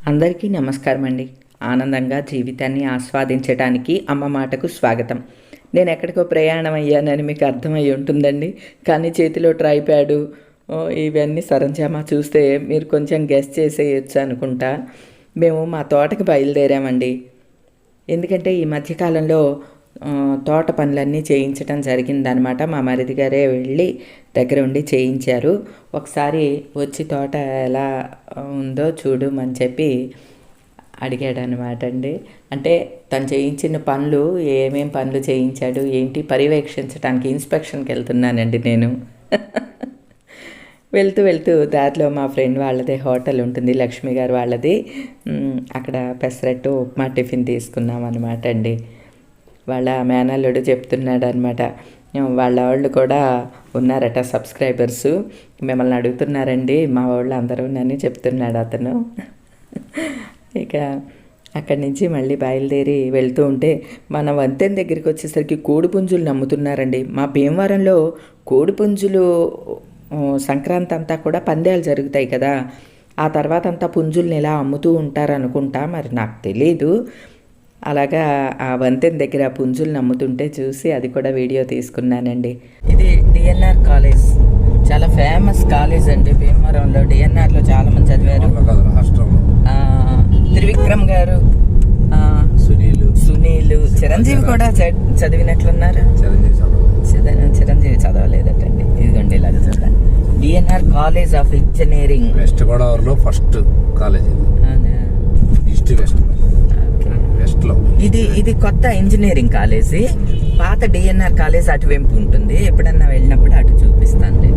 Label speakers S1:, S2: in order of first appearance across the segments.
S1: అందరికీ నమస్కారం అండి. ఆనందంగా జీవితాన్ని ఆస్వాదించడానికి అమ్మ మాటకు స్వాగతం. నేను ఎక్కడికో ప్రయాణం అయ్యానని మీకు అర్థమయ్యి ఉంటుందండి. కానీ చేతిలో ట్రైప్యాడు ఇవన్నీ సరంజామా చూస్తే మీరు కొంచెం గెస్ చేసేయచ్చు అనుకుంటా. మేము మా తోటకి బయలుదేరామండి. ఎందుకంటే ఈ మధ్యకాలంలో తోట పనులన్నీ చేయించడం జరిగిందనమాట. మా మరిది గారే వెళ్ళి దగ్గర ఉండి చేయించారు. ఒకసారి వచ్చి తోట ఎలా ఉందో చూడమని చెప్పి అడిగాడనమాట అండి. అంటే తను చేయించిన పనులు ఏమేం పనులు చేయించాడు ఏంటి పర్యవేక్షించడానికి ఇన్స్పెక్షన్కి వెళ్తున్నానండి నేను. వెళ్తూ దారిలో మా ఫ్రెండ్ వాళ్ళది హోటల్ ఉంటుంది, లక్ష్మి గారు వాళ్ళది. అక్కడ పెసరట్టు ఉప్మా టిఫిన్ తీసుకున్నాం అనమాట అండి. వాళ్ళ మేనల్లుడు చెప్తున్నాడు అనమాట, వాళ్ళ వాళ్ళు కూడా ఉన్నారట సబ్స్క్రైబర్సు, మిమ్మల్ని అడుగుతున్నారండి మా వాళ్ళు అందరూ నన్ను చెప్తున్నాడు అతను. ఇక అక్కడి నుంచి మళ్ళీ బయలుదేరి వెళ్తూ ఉంటే మన వంతెన దగ్గరికి వచ్చేసరికి కోడిపుంజులు నమ్ముతున్నారండి. మా భీమవరంలో కోడిపుంజులు సంక్రాంతి అంతా కూడా పందాలు జరుగుతాయి కదా, ఆ తర్వాత అంతా పుంజుల్ని ఇలా అమ్ముతూ ఉంటారనుకుంటా, మరి నాకు తెలీదు. అలాగా ఆ వంతెన దగ్గర పుంజులు నమ్ముతుంటే చూసి అది కూడా వీడియో తీసుకున్నానండి. ఇది డిఎన్ఆర్ కాలేజ్, చాలా ఫేమస్ కాలేజ్ అండి భీమవరంలో. డిఎన్ఆర్లో చాలామంది చదివారు. త్రివిక్రమ్ గారు, సునీల్, చిరంజీవి కూడా చదివినట్లున్నారు. చిరంజీవి చదవలేదటండి. ఇదిగోండి ఇలా చూడండి, DNR college of engineering,
S2: west గోదావరిలో ఫస్ట్ కాలేజ్.
S1: ఇది కొత్త ఇంజనీరింగ్ కాలేజీ. పాత డిఎన్ఆర్ కాలేజ్ అటువైపు ఉంటుంది. ఎప్పుడన్నా వెళ్ళినప్పుడు అటు చూపిస్తాను.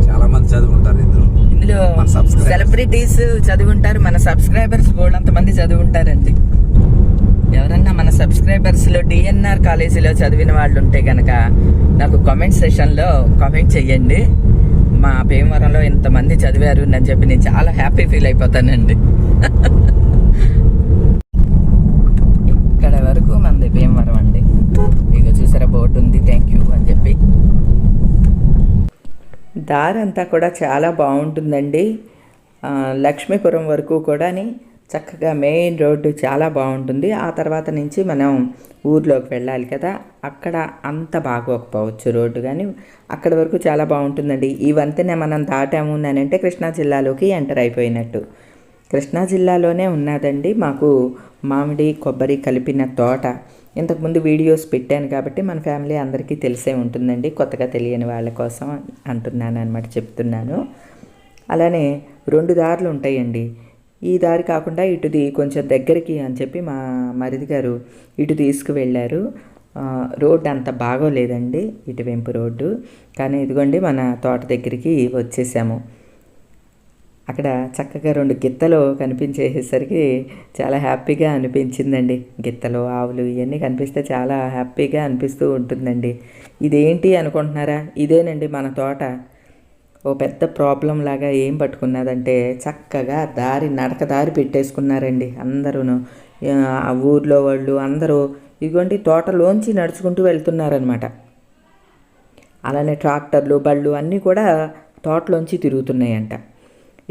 S2: చాలా మంది చదువుకుంటారు
S1: ఇందులో సెలబ్రిటీస్ చదువుంటారు, మన సబ్స్క్రైబర్స్ కూడా అంతమంది చదువుంటారండి. ఎవరన్నా మన సబ్స్క్రైబర్స్లో డిఎన్ఆర్ కాలేజీలో చదివిన వాళ్ళు ఉంటే కనుక నాకు కామెంట్ సెషన్లో కామెంట్ చెయ్యండి. మా భీమవరంలో ఇంతమంది చదివారు అని చెప్పి నేను చాలా హ్యాపీ ఫీల్ అయిపోతానండి. ఇక్కడ వరకు మంది భీమవరం అండి. ఇక చూసారా బోర్డు ఉంది, థ్యాంక్ యూ అని చెప్పి. దారి అంతా కూడా చాలా బాగుంటుందండి. లక్ష్మీపురం వరకు కూడా చక్కగా మెయిన్ రోడ్డు చాలా బాగుంటుంది. ఆ తర్వాత నుంచి మనం ఊర్లోకి వెళ్ళాలి కదా, అక్కడ అంత బాగోకపోవచ్చు రోడ్డు, కానీ అక్కడ వరకు చాలా బాగుంటుందండి. ఈ వంతెన మనం దాటాము అని అంటే కృష్ణా జిల్లాలోకి ఎంటర్ అయిపోయినట్టు. కృష్ణా జిల్లాలోనే ఉన్నదండి మాకు మామిడి కొబ్బరి కలిపిన తోట. ఇంతకుముందు వీడియోస్ పెట్టాను కాబట్టి మన ఫ్యామిలీ అందరికీ తెలిసే ఉంటుందండి. కొత్తగా తెలియని వాళ్ళ కోసం అంటున్నాను అనమాట, చెప్తున్నాను. అలానే 2 దారులు ఉంటాయండి. ఈ దారి కాకుండా ఇటుది కొంచెం దగ్గరికి అని చెప్పి మా మరిది గారు ఇటు తీసుకువెళ్ళారు. రోడ్డు అంత బాగోలేదండి ఇటువైపు రోడ్డు, కానీ ఇదిగోండి మన తోట దగ్గరికి వచ్చేసాము. అక్కడ చక్కగా 2 గిత్తలు కనిపించేసరికి చాలా హ్యాపీగా అనిపించిందండి. గిత్తలు, ఆవులు ఇవన్నీ కనిపిస్తే చాలా హ్యాపీగా అనిపిస్తూ ఉంటుందండి. ఇదేంటి అనుకుంటున్నారా? ఇదేనండి మన తోట. ఓ పెద్ద ప్రాబ్లం లాగా ఏం పట్టుకున్నదంటే చక్కగా నడక దారి పెట్టేసుకున్నారండి అందరూ. ఆ ఊర్లో వాళ్ళు అందరూ ఇదిగోండి తోటలోంచి నడుచుకుంటూ వెళ్తున్నారనమాట. అలానే ట్రాక్టర్లు, బళ్ళు అన్నీ కూడా తోటలోంచి తిరుగుతున్నాయంట.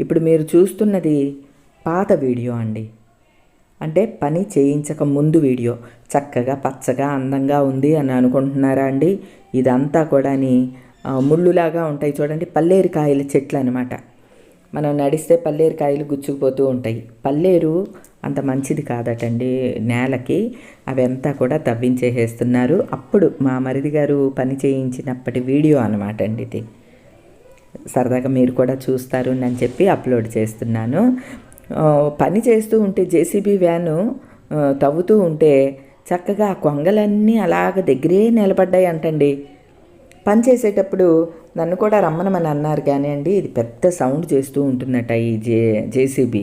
S1: ఇప్పుడు మీరు చూస్తున్నది పాత వీడియో అండి, అంటే పని చేయించక ముందు వీడియో. చక్కగా పచ్చగా అందంగా ఉంది అని అనుకుంటున్నారా అండి? ఇదంతా కూడా ముళ్ళులాగా ఉంటాయి చూడండి, పల్లేరుకాయల చెట్లు అనమాట. మనం నడిస్తే పల్లేరుకాయలు గుచ్చుకుపోతూ ఉంటాయి. పల్లేరు అంత మంచిది కాదటండి నేలకి. అవంతా కూడా తవ్వించేసేస్తున్నారు. అప్పుడు మా మరిది గారు పని చేయించినప్పటి వీడియో అనమాట అండి ఇది. సరదాగా మీరు కూడా చూస్తారు అని చెప్పి అప్లోడ్ చేస్తున్నాను. పని చేస్తూ ఉంటే జేసీబీ వ్యాను తవ్వుతూ ఉంటే చక్కగా ఆ కొంగలన్నీ అలాగ దగ్గరే నిలబడ్డాయి అంటండి. పని చేసేటప్పుడు నన్ను కూడా రమ్మనమని అన్నారు, కానీ అండి ఇది పెద్ద సౌండ్ చేస్తూ ఉంటున్నట్ట ఈ జేసీబీ.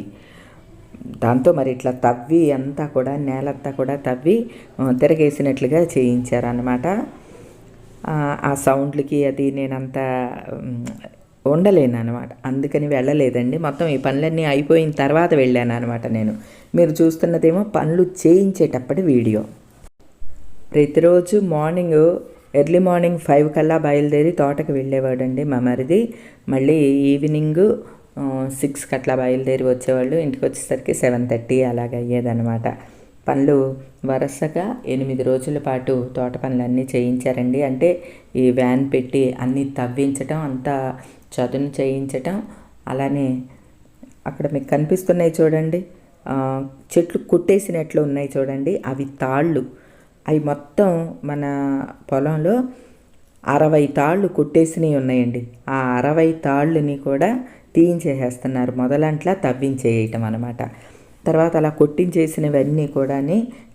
S1: దాంతో మరి ఇట్లా తవ్వి అంతా కూడా నేలంతా కూడా తవ్వి తిరగేసినట్లుగా చేయించారన్నమాట. ఆ సౌండ్లకి అది నేనంతా ఉండలేను అనమాట, అందుకని వెళ్ళలేదండి. మొత్తం ఈ పనులన్నీ అయిపోయిన తర్వాత వెళ్ళాను అనమాట నేను. మీరు చూస్తున్నదేమో పనులు చేయించేటప్పటి వీడియో. ప్రతిరోజు ఎర్లీ మార్నింగ్ 5 కల్లా బయలుదేరి తోటకు వెళ్ళేవాడండి మా మరిది. మళ్ళీ ఈవినింగ్ 6కి అట్లా బయలుదేరి వచ్చేవాళ్ళు. ఇంటికి వచ్చేసరికి 7:30 అలాగ అయ్యేదన్నమాట. పనులు వరుసగా 8 రోజుల పాటు తోట పనులన్నీ చేయించారండి. అంటే ఈ వ్యాన్ పెట్టి అన్నీ తవ్వించటం, అంతా చదును చేయించటం. అలానే అక్కడ మీకు కనిపిస్తున్నాయి చూడండి, చెట్లు కొట్టేసినట్లు ఉన్నాయి చూడండి, అవి తాళ్ళు. అవి మొత్తం మన పొలంలో 60 తాళ్ళు కొట్టేసినవి ఉన్నాయండి. ఆ 60 తాళ్ళని కూడా తీయించేసేస్తున్నారు, మొదలంట్లా తవ్వించేయటం అనమాట. తర్వాత అలా కొట్టించేసినవన్నీ కూడా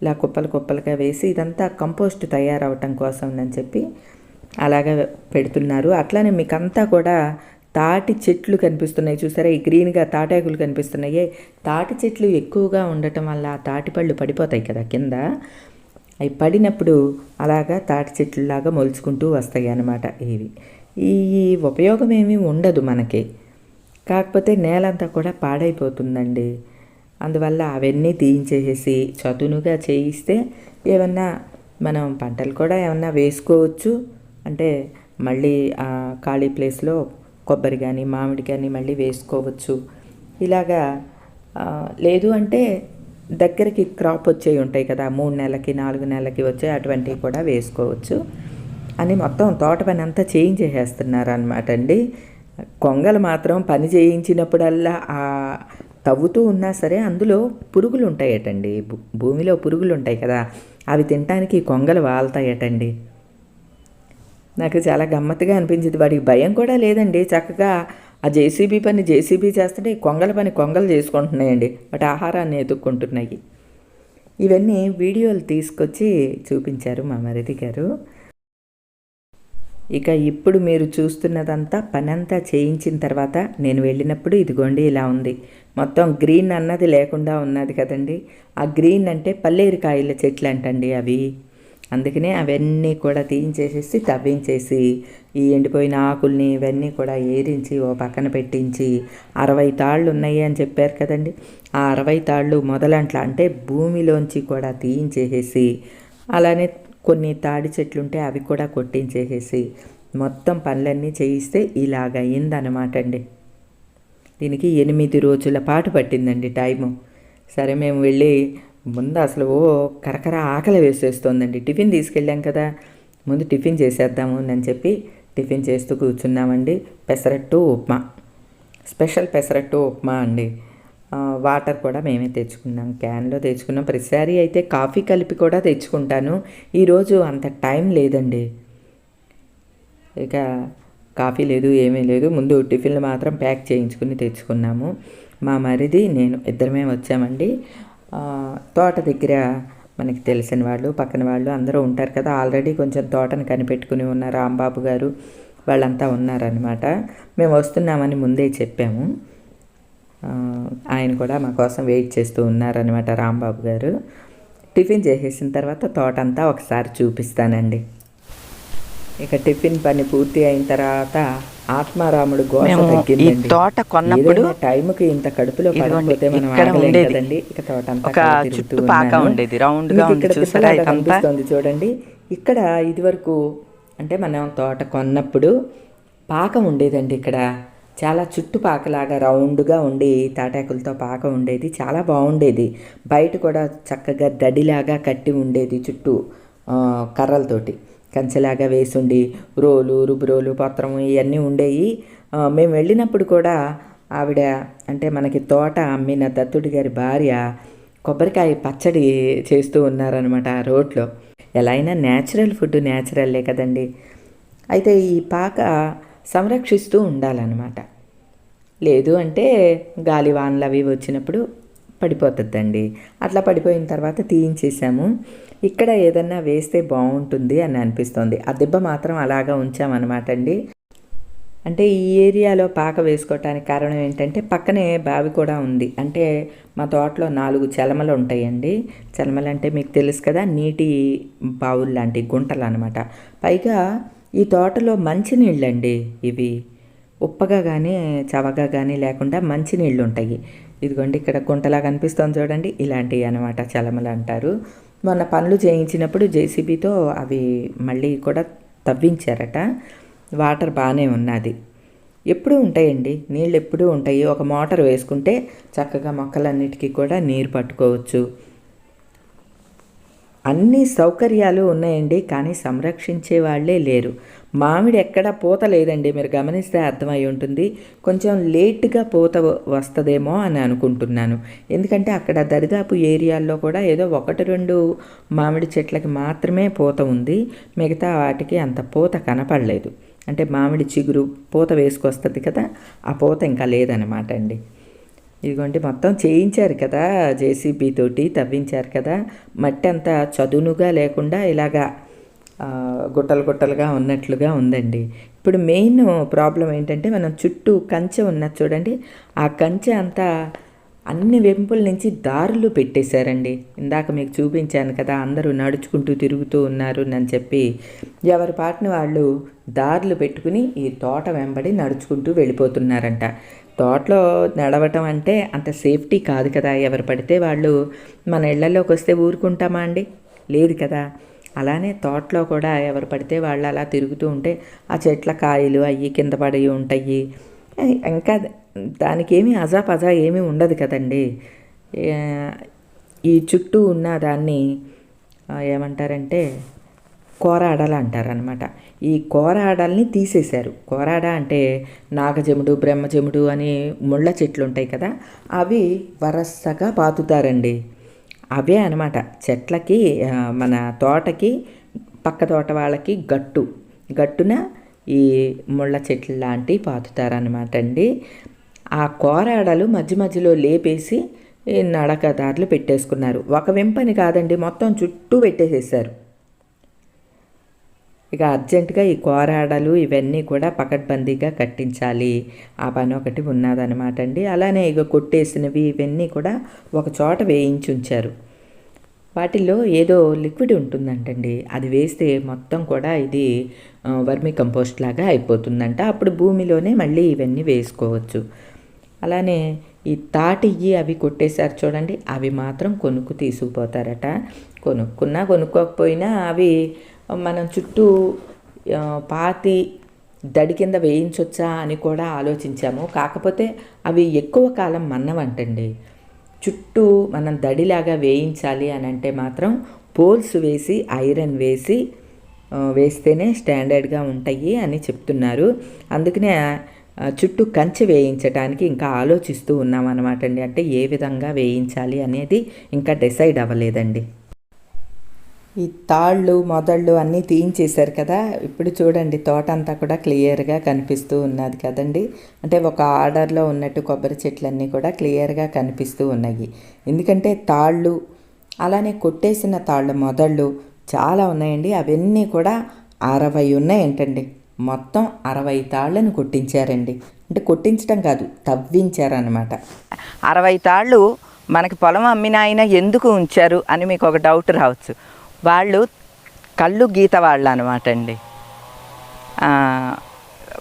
S1: ఇలా కుప్పలు కుప్పలుగా వేసి ఇదంతా కంపోస్ట్ తయారవటం కోసం అని చెప్పి అలాగా పెడుతున్నారు. అట్లానే మీకు అంతా కూడా తాటి చెట్లు కనిపిస్తున్నాయి చూసారా, ఈ గ్రీన్గా తాటాకులు కనిపిస్తున్నాయి. తాటి చెట్లు ఎక్కువగా ఉండటం వల్ల తాటి పళ్ళు పడిపోతాయి కదా కింద. అవి పడినప్పుడు అలాగా తాటి చెట్లులాగా మొలుచుకుంటూ వస్తాయి అన్నమాట. ఈ ఉపయోగం ఏమీ ఉండదు మనకి, కాకపోతే నేలంతా కూడా పాడైపోతుందండి. అందువల్ల అవన్నీ తీయించేసేసి చదునుగా చేయిస్తే ఏమన్నా మనం పంటలు కూడా ఏమన్నా వేసుకోవచ్చు. అంటే మళ్ళీ ఆ ఖాళీ ప్లేస్లో కొబ్బరి కానీ మామిడి కానీ మళ్ళీ వేసుకోవచ్చు. ఇలాగా లేదు అంటే దగ్గరికి క్రాప్ వచ్చేవి ఉంటాయి కదా, 3 నెలలకి 4 నెలలకి వచ్చే అటువంటివి కూడా వేసుకోవచ్చు అని మొత్తం తోట పని అంతా చేయించేసేస్తున్నారు అనమాట అండి. కొంగలు మాత్రం పని చేయించినప్పుడల్లా తవ్వుతూ ఉన్నా సరే అందులో పురుగులు ఉంటాయటండి. భూమిలో పురుగులు ఉంటాయి కదా, అవి తినడానికి కొంగలు వాళ్తాయటండి. నాకు చాలా గమ్మత్తుగా అనిపించింది. వాడికి భయం కూడా లేదండి, చక్కగా ఆ జేసీబీ పని జేసీబీ చేస్తుంటే కొంగల పని కొంగలు చేసుకుంటున్నాయండి, వాటి ఆహారాన్ని ఎదుక్కుంటున్నాయి. ఇవన్నీ వీడియోలు తీసుకొచ్చి చూపించారు మా మరిది గారు. ఇక ఇప్పుడు మీరు చూస్తున్నదంతా పనంతా చేయించిన తర్వాత నేను వెళ్ళినప్పుడు ఇదిగోండి ఇలా ఉంది. మొత్తం గ్రీన్ అన్నది లేకుండా ఉన్నది కదండి. ఆ గ్రీన్ అంటే పల్లేరుకాయల చెట్లు అంటండి అవి. అందుకనే అవన్నీ కూడా తీయించేసేసి తవ్వించేసి ఈ ఎండిపోయిన ఆకుల్ని ఇవన్నీ కూడా ఏరించి ఓ పక్కన పెట్టించి 60 తాళ్ళు ఉన్నాయి అని చెప్పారు కదండి. ఆ 60 తాళ్ళు మొదలంట్లా అంటే భూమిలోంచి కూడా తీయించేసేసి, అలానే కొన్ని తాడి చెట్లుంటే అవి కూడా కొట్టించేసేసి మొత్తం పనులన్నీ చేయిస్తే ఇలాగ అయిందనమాట అండి. దీనికి 8 రోజుల పాటు పట్టిందండి టైము. సరే మేము వెళ్ళి ముందు అసలు కరకర ఆకలి వేసేస్తోందండి. టిఫిన్ తీసుకెళ్ళాం కదా, ముందు టిఫిన్ చేసేద్దాము అని చెప్పి టిఫిన్ చేస్తూ కూర్చున్నామండి. పెసరట్టు ఉప్మా, స్పెషల్ పెసరట్టు ఉప్మా అండి. వాటర్ కూడా మేమే తెచ్చుకున్నాం, క్యాన్లో తెచ్చుకున్నాం. ప్రతిసారి అయితే కాఫీ కలిపి కూడా తెచ్చుకుంటాను, ఈరోజు అంత టైం లేదండి. ఇక కాఫీ లేదు, ఏమీ లేదు. ముందు టిఫిన్లు మాత్రం ప్యాక్ చేయించుకుని తెచ్చుకున్నాము. మా మరిది నేను ఇద్దరమే వచ్చామండి. తోట దగ్గర మనకి తెలిసిన వాళ్ళు పక్కన వాళ్ళు అందరూ ఉంటారు కదా, ఆల్రెడీ కొంచెం తోటను కనిపెట్టుకుని ఉన్న రాంబాబు గారు వాళ్ళంతా ఉన్నారనమాట. మేము వస్తున్నామని ముందే చెప్పాము. ఆయన కూడా మా కోసం వెయిట్ చేస్తూ ఉన్నారనమాట రాంబాబు గారు. టిఫిన్ చేసేసిన తర్వాత తోట అంతా ఒకసారి చూపిస్తానండి. ఇక టిఫిన్ పని పూర్తి అయిన తర్వాత ఆత్మారాముడు గోస తగ్గిందండి.
S3: తోట కొన్నప్పుడు
S1: టైంకి ఇంత కడుపులో పడకపోతే మనం ఆగలేం కదండి. ఇక తోట అంతా
S3: ఉండేది, రౌండ్ గా
S1: కనిపిస్తుంది చూడండి. ఇక్కడ ఇదివరకు అంటే మనం తోట కొన్నప్పుడు పాక ఉండేదండి. ఇక్కడ చాలా చుట్టుపాకలాగా రౌండ్గా ఉండి తాటాకులతో పాక ఉండేది, చాలా బాగుండేది. బయట కూడా చక్కగా దడిలాగా కట్టి ఉండేది, చుట్టూ కర్రలతోటి కంచెలాగా వేసుండి రోలు రుబ్బురోలు పత్రము ఇవన్నీ ఉండేవి. మేము వెళ్ళినప్పుడు కూడా ఆవిడ అంటే మనకి తోట అమ్మిన దత్తుడి గారి భార్య కొబ్బరికాయ పచ్చడి చేస్తూ ఉన్నారనమాట ఆ రోడ్లో. ఎలా అయినా న్యాచురల్ ఫుడ్ న్యాచురల్లే కదండి. అయితే ఈ పాక సంరక్షిస్తూ ఉండాలన్నమాట, లేదు అంటే గాలి వానలు అవి వచ్చినప్పుడు పడిపోతుందండి. అట్లా పడిపోయిన తర్వాత తీయించేసాము. ఇక్కడ ఏదన్నా వేస్తే బాగుంటుంది అని అనిపిస్తుంది. ఆ దిబ్బ మాత్రం అలాగా ఉంచామన్నమాట అండి. అంటే ఈ ఏరియాలో పాక వేసుకోవటానికి కారణం ఏంటంటే పక్కనే బావి కూడా ఉంది. అంటే మా తోటలో 4 చలమలు ఉంటాయండి. చలమలు అంటే మీకు తెలుసు కదా, నీటి బావులు లాంటి గుంటలు అనమాట. పైగా ఈ తోటలో మంచినీళ్ళండి, ఇవి ఉప్పగా కానీ చవగా కానీ లేకుండా మంచినీళ్ళు ఉంటాయి. ఇదిగోండి ఇక్కడ గుంటలా కనిపిస్తుంది చూడండి, ఇలాంటివి అనమాట చలమలు అంటారు. మొన్న పనులు చేయించినప్పుడు జేసీబీతో అవి మళ్ళీ కూడా తవ్వించారట. వాటర్ బాగానే ఉన్నది. ఎప్పుడూ ఉంటాయండి, నీళ్ళు ఎప్పుడూ ఉంటాయి. ఒక మోటార్ వేసుకుంటే చక్కగా మొక్కలన్నిటికీ కూడా నీరు పట్టుకోవచ్చు. అన్ని సౌకర్యాలు ఉన్నాయండి, కానీ సంరక్షించే వాళ్ళే లేరు. మామిడి ఎక్కడ పూత లేదండి, మీరు గమనిస్తే అర్థమై ఉంటుంది. కొంచెం లేట్గా పూత వస్తుందేమో అని అనుకుంటున్నాను. ఎందుకంటే అక్కడ దరిదాపు ఏరియాల్లో కూడా ఏదో 1-2 మామిడి చెట్లకి మాత్రమే పూత ఉంది. మిగతా వాటికి అంత పూత కనపడలేదు. అంటే మామిడి చిగురు పూత వేసుకొస్తుంది కదా, ఆ పూత ఇంకా లేదనమాట అండి. ఇదిగోండి మొత్తం చేయించారు కదా, జేసీబీ తోటి తవ్వించారు కదా, మట్టి అంతా చదునుగా లేకుండా ఇలాగా గుట్టలు గుట్టలుగా ఉన్నట్లుగా ఉందండి. ఇప్పుడు మెయిన్ ప్రాబ్లం ఏంటంటే మనం చుట్టూ కంచె ఉన్నది చూడండి, ఆ కంచె అంతా అన్ని వెంపుల నుంచి దారులు పెట్టేశారండి. ఇందాక మీకు చూపించాను కదా, అందరూ నడుచుకుంటూ తిరుగుతూ ఉన్నారు అని చెప్పి ఎవరి పాటిని వాళ్ళు దారులు పెట్టుకుని ఈ తోట వెంబడి నడుచుకుంటూ వెళ్ళిపోతున్నారంట. తోటలో నడవటం అంటే అంత సేఫ్టీ కాదు కదా, ఎవరు పడితే వాళ్ళు మన ఇళ్లలోకి వస్తే ఊరుకుంటామా అండి? లేదు కదా. అలానే తోటలో కూడా ఎవరు పడితే వాళ్ళు అలా తిరుగుతూ ఉంటే ఆ చెట్ల కాయలు అవి కింద పడి ఉంటాయి. ఇంకా దానికి ఏమీ అజాపజా ఏమీ ఉండదు కదండి. ఈ చుట్టూ ఉన్న దాన్ని ఏమంటారంటే కోరాడలు అంటారనమాట. ఈ కోరాడల్ని తీసేశారు. కోరాడ అంటే నాగజముడు, బ్రహ్మజముడు అని ముళ్ళ చెట్లు ఉంటాయి కదా, అవి వరసగా పాతుతారండి. అవే అనమాట చెట్లకి, మన తోటకి, పక్క తోట వాళ్ళకి గట్టున ఈ ముళ్ళ చెట్లు లాంటివి పాతుతారనమాట అండి. ఆ కోరాడలు మధ్య మధ్యలో లేపేసి నడకదారులు పెట్టేసుకున్నారు. ఒక వెంపని కాదండి, మొత్తం చుట్టూ పెట్టేసేసారు. ఇక అర్జెంటుగా ఈ కోరాడలు ఇవన్నీ కూడా పకడ్బందీగా కట్టించాలి, ఆ పని ఒకటి ఉన్నదనమాట అండి. అలానే ఇక కొట్టేసినవి ఇవన్నీ కూడా ఒక చోట వేయించి ఉంచారు. వాటిల్లో ఏదో లిక్విడ్ ఉంటుందంటండి, అది వేస్తే మొత్తం కూడా ఇది వర్మీ కంపోస్ట్ లాగా అయిపోతుందంట. అప్పుడు భూమిలోనే మళ్ళీ ఇవన్నీ వేసుకోవచ్చు. అలానే ఈ తాటియ్యి అవి కొట్టేశారు చూడండి, అవి మాత్రం కొనుక్కు తీసుకుపోతారట. కొనుక్కోకపోయినా అవి మనం చుట్టూ పాతి దడి కింద వేయించవచ్చా అని కూడా ఆలోచించాము. కాకపోతే అవి ఎక్కువ కాలం మన్నవంటండి. చుట్టూ మనం దడిలాగా వేయించాలి అని అంటే మాత్రం పోల్స్ వేసి ఐరన్ వేస్తేనే స్టాండర్డ్గా ఉంటాయి అని చెప్తున్నారు. అందుకనే చుట్టూ కంచె వేయించడానికి ఇంకా ఆలోచిస్తూ ఉన్నామన్నమాట అండి. అంటే ఏ విధంగా వేయించాలి అనేది ఇంకా డిసైడ్ అవ్వలేదండి. ఈ తాళ్ళు మొదళ్ళు అన్నీ తీయించేశారు కదా, ఇప్పుడు చూడండి తోట అంతా కూడా క్లియర్గా కనిపిస్తూ ఉన్నది కదండి. అంటే ఒక ఆర్డర్లో ఉన్నట్టు కొబ్బరి చెట్లన్నీ కూడా క్లియర్గా కనిపిస్తూ ఉన్నాయి. ఎందుకంటే తాళ్ళు, అలానే కొట్టేసిన తాళ్ళు మొదళ్ళు చాలా ఉన్నాయండి. అవన్నీ కూడా 60 ఉన్నాయంటండి. మొత్తం 60 తాళ్ళను కొట్టించారండి. అంటే కొట్టించడం కాదు, తవ్వించారనమాట.
S3: 60 తాళ్ళు మనకి పొలం అమ్మిన ఆయన ఎందుకు ఉంచారు అని మీకు ఒక డౌట్ రావచ్చు. వాళ్ళు కళ్ళు గీత వాళ్ళు అనమాట అండి.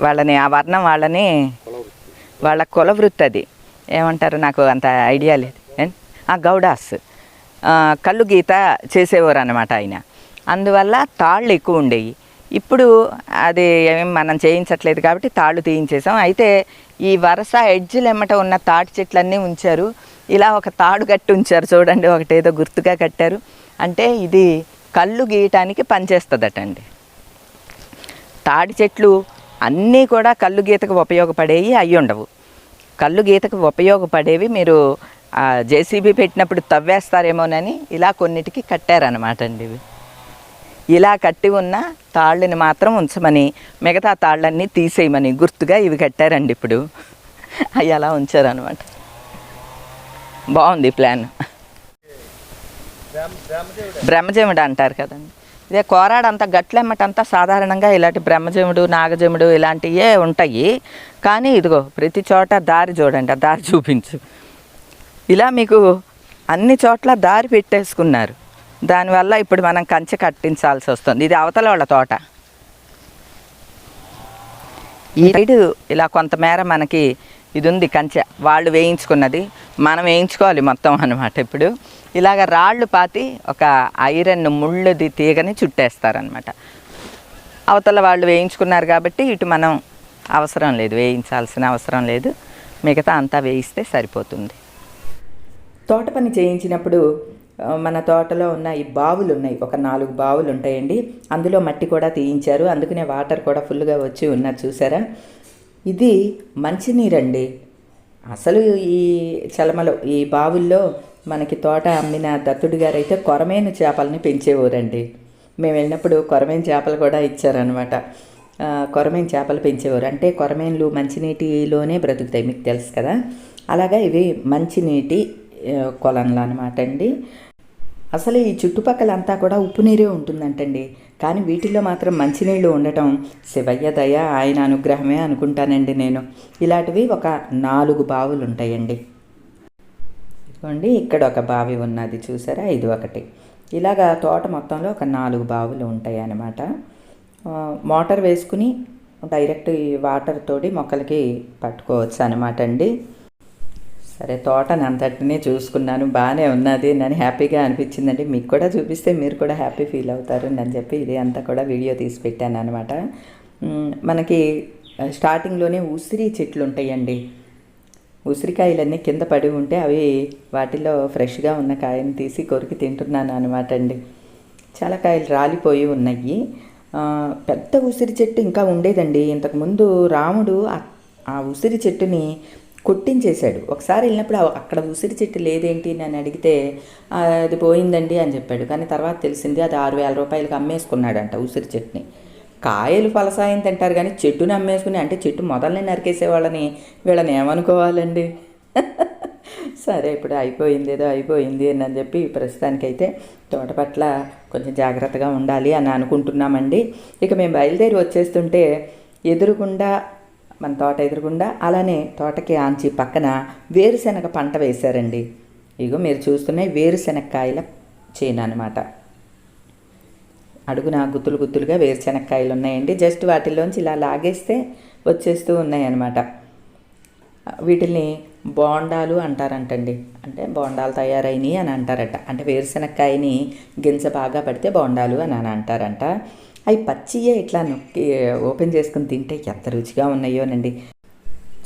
S3: వాళ్ళని ఆ వర్ణం వాళ్ళ కుల వృత్తి అది ఏమంటారు నాకు అంత ఐడియా లేదు. గౌడాస్ కళ్ళు గీత చేసేవారు అనమాట ఆయన. అందువల్ల తాళ్ళు ఎక్కువ ఉండేవి. ఇప్పుడు అది మనం చేయించట్లేదు కాబట్టి తాళ్ళు తీయించేసాం. అయితే ఈ వరుస ఎడ్జ్లు ఎమ్మట ఉన్న తాటి చెట్లన్నీ ఉంచారు. ఇలా ఒక తాడు కట్టి ఉంచారు చూడండి, ఒకటేదో గుర్తుగా కట్టారు. అంటే ఇది కళ్ళు గీయటానికి పనిచేస్తుందటండి. తాడి చెట్లు అన్నీ కూడా కళ్ళు గీతకు ఉపయోగపడేవి అయ్యి ఉండవు. కళ్ళు గీతకు ఉపయోగపడేవి మీరు జేసీబీ పెట్టినప్పుడు తవ్వేస్తారేమోనని ఇలా కొన్నిటికి కట్టారనమాట అండి. ఇవి ఇలా కట్టి ఉన్న తాళ్ళని మాత్రం ఉంచమని, మిగతా తాళ్ళన్నీ తీసేయమని గుర్తుగా ఇవి కట్టారండి. ఇప్పుడు అవి అలా ఉంచారనమాట. బాగుంది ప్లాన్. బ్రహ్మజముడు అంటారు కదండి. ఇదే కోరాడంతా గట్లెమ్మటంతా సాధారణంగా ఇలాంటి బ్రహ్మజముడు, నాగజముడు ఇలాంటివే ఉంటాయి. కానీ ఇదిగో ప్రతి చోట దారి చూడండి, ఆ దారి చూపించు. ఇలా మీకు అన్ని చోట్ల దారి పెట్టేసుకున్నారు. దానివల్ల ఇప్పుడు మనం కంచె కట్టించాల్సి వస్తుంది. ఇది అవతల వాళ్ళ తోట. ఈ సైడు ఇలా కొంతమేర మనకి ఇది ఉంది కంచె, వాళ్ళు వేయించుకున్నది, మనం వేయించుకోవాలి మొత్తం అనమాట. ఇప్పుడు ఇలాగ రాళ్ళు పాతి ఒక ఐరన్ ముళ్ళది తీగని చుట్టేస్తారనమాట. అవతల వాళ్ళు వేయించుకున్నారు కాబట్టి ఇటు మనం అవసరం లేదు, వేయించాల్సిన అవసరం లేదు. మిగతా అంతా వేయిస్తే సరిపోతుంది.
S1: తోట పని చేయించినప్పుడు మన తోటలో ఉన్న ఈ బావులు ఉన్నాయి, ఒక 4 బావులు ఉంటాయండి. అందులో మట్టి కూడా తీయించారు, అందుకనే వాటర్ కూడా ఫుల్గా వచ్చి ఉన్నది చూసారా. ఇది మంచినీరండి. అసలు ఈ చలమలో ఈ బావుల్లో మనకి తోట అమ్మిన దత్తుడి గారు అయితే కొరమేను చేపలని పెంచేవారండి. మేము వెళ్ళినప్పుడు కొరమేను చేపలు కూడా ఇచ్చారనమాట. కొరమేను చేపలు పెంచేవారు. అంటే కొరమేన్లు మంచినీటిలోనే బ్రతుకుతాయి, మీకు తెలుసు కదా. అలాగా ఇవి మంచినీటి కొలంలు అనమాట అండి. అసలు ఈ చుట్టుపక్కలంతా కూడా ఉప్పు నీరే ఉంటుందంటండి. కానీ వీటిలో మాత్రం మంచినీళ్ళు ఉండటం శివయ్య దయ, ఆయన అనుగ్రహమే అనుకుంటానండి నేను. ఇలాంటివి ఒక 4 బావులు ఉంటాయండి. ఇదిగోండి ఇక్కడ ఒక బావి ఉన్నది చూసారా, ఇది ఒకటి. ఇలాగా తోట మొత్తంలో ఒక 4 బావులు ఉంటాయి అన్నమాట. మోటార్ వేసుకుని డైరెక్ట్ ఈ వాటర్ తోటి మొక్కలకి పట్టుకోవచ్చు అనమాట అండి. సరే, తోటని అంతటినీ చూసుకున్నాను, బాగానే ఉన్నది, నన్ను హ్యాపీగా అనిపించిందండి. మీకు కూడా చూపిస్తే మీరు కూడా హ్యాపీ ఫీల్ అవుతారు అని చెప్పి ఇది అంతా కూడా వీడియో తీసి పెట్టాను అనమాట. మనకి స్టార్టింగ్లోనే ఉసిరి చెట్లు ఉంటాయండి. ఉసిరికాయలన్నీ కింద పడి ఉంటే అవి వాటిలో ఫ్రెష్గా ఉన్న కాయని తీసి కొరికి తింటున్నాను అనమాట అండి. చాలా కాయలు రాలిపోయి ఉన్నాయి. పెద్ద ఉసిరి చెట్టు ఇంకా ఉండేదండి. ఇంతకుముందు రాముడు ఆ ఉసిరి చెట్టుని కొట్టించేశాడు. ఒకసారి వెళ్ళినప్పుడు అక్కడ ఉసిరి చెట్టు లేదేంటి అని అడిగితే అది పోయిందండి అని చెప్పాడు. కానీ తర్వాత తెలిసింది అది 6,000 రూపాయలకి అమ్మేసుకున్నాడంట ఉసిరి చెట్టుని. కాయలు ఫలసాయం తింటారు కానీ చెట్టుని అమ్మేసుకుని, అంటే చెట్టు మొదలనే నరికేసే వాళ్ళని వీళ్ళని ఏమనుకోవాలండి. సరే, ఇప్పుడు ఏదో అయిపోయింది అని చెప్పి ప్రస్తుతానికైతే తోట పట్ల కొంచెం జాగ్రత్తగా ఉండాలి అని అనుకుంటున్నామండి. ఇక మేము బయలుదేరి వచ్చేస్తుంటే ఎదురుగుండా, మన తోట ఎదురుగుండా, అలానే తోటకి ఆంచి పక్కన వేరుశెనగ పంట వేశారండి. ఇగో మీరు చూస్తున్నాయి వేరుశెనగకాయల చేను అనమాట. అడుగున గుత్తులుగా వేరుశెనగకాయలు ఉన్నాయండి. జస్ట్ వాటిల్లోంచి ఇలా లాగేస్తే వచ్చేస్తూ ఉన్నాయన్నమాట. వీటిల్ని బోండాలు అంటారంటండి. అంటే బోండాలు తయారైనవి అని అంటారట. అంటే వేరుశెనగకాయని గింజ బాగా పడితే బోండాలు అని అంటారంట. అవి పచ్చియే ఇట్లా నొక్కి ఓపెన్ చేసుకుని తింటే ఎంత రుచిగా ఉన్నాయోనండి.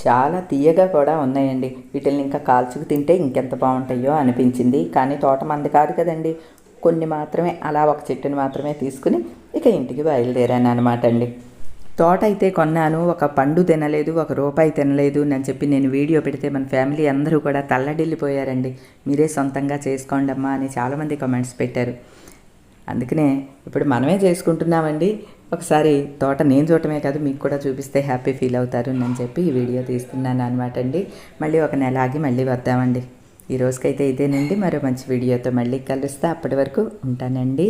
S1: చాలా తీయగా కూడా ఉన్నాయండి. వీటిని ఇంకా కాల్చుకు తింటే ఇంకెంత బాగుంటాయో అనిపించింది. కానీ తోట మంది కాదు కదండి, కొన్ని మాత్రమే, అలా ఒక చెట్టుని మాత్రమే తీసుకుని ఇక ఇంటికి బయలుదేరాను అనమాట అండి. తోట అయితే కొన్నాను, ఒక పండు తినలేదు, ₹1 తినలేదు అని చెప్పి నేను వీడియో పెడితే మన ఫ్యామిలీ అందరూ కూడా తల్లడిల్లిపోయారండి. మీరే సొంతంగా చేసుకోండి అమ్మా అని చాలామంది కామెంట్స్ పెట్టారు. అందుకనే ఇప్పుడు మనమే చేసుకుంటున్నామండి. ఒకసారి తోట నేను చూడటమే కాదు, మీకు కూడా చూపిస్తే హ్యాపీ ఫీల్ అవుతారు అని చెప్పి ఈ వీడియో తీస్తున్నాను అనమాట అండి. మళ్ళీ ఒక నెల ఆగి మళ్ళీ వద్దామండి. ఈ రోజుకైతే ఇదేనండి. మరో మంచి వీడియోతో మళ్ళీ కలుస్తా. అప్పటి వరకు ఉంటానండి.